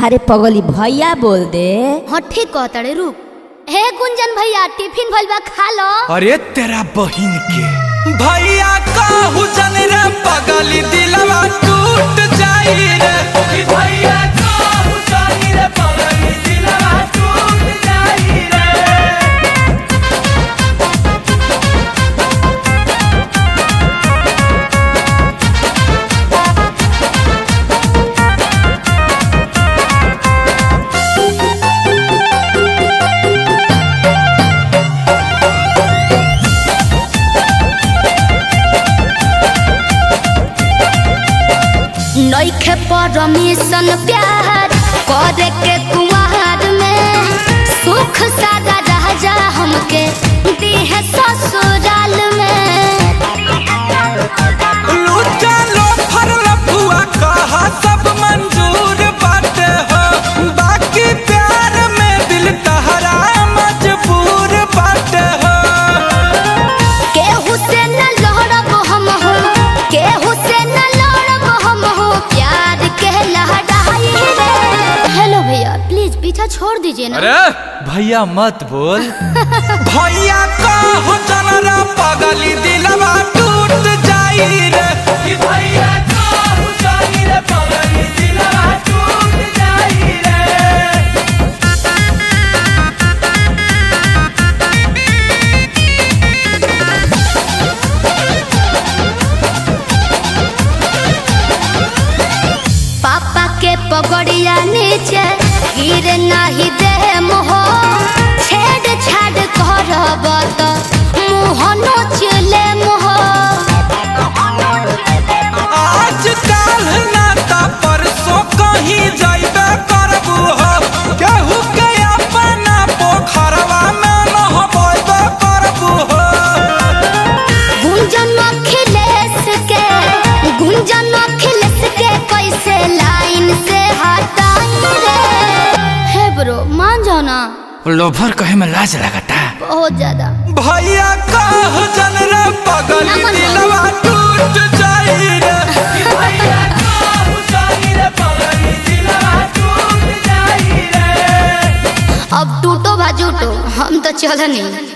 अरे पगली भैया बोल दे। हाँ ठीक कहता रे रुक। हे गुंजन भैया टिफिन भलवा खा लो। अरे तेरा बहिन के भैया कहू जन रे पगली दिलवा टूट जाई रे। भैया कहू जन रे पगली दिलवा टूट जाई रे। नइखे परमिशन प्यार करे के कुमार में सुख सादा राजा हमके दीहे ससुराल में। लूटा लो फरल फुआ कहा सब मंजूर बाटे हो बाकी प्यार में दिल तहरा मजबूर बाटे हो। केहू से न लड़ब हम हो केहू से न लड़ब हम हो प्यार के लहराई रे। हेलो भैया प्लीज पीछा छोड़ दीजिए ना। अरे भैया मत बोल। भैया कहू जनरा पगली दिलवा टूट जाई रे। भैया कहू जाई रे पगली दिलवा टूट जाई रे। पापा के पगड़िया नीचे गिर नहीं दे मोह छेड़ छाड़ करब तो मुँह नोचले मोह। आज काल नाता परसों कहीं जाइबे करबू हो केहू के अपना पोखरवा में नहबैबे करबू हो। गुंजन अखिलेश के कैसे लाइन से हटाई रे। हे ब्रो मान जाओ ना। लोभर कहे में लाज लगता बहुत ज्यादा। भैया कह जन रे पगली दिलवा टूट जाई रे। भैया कहू जाई रे पगली दिलवा टूट जाई रे। अब टूटो भाजूटो हम तो चल नहीं।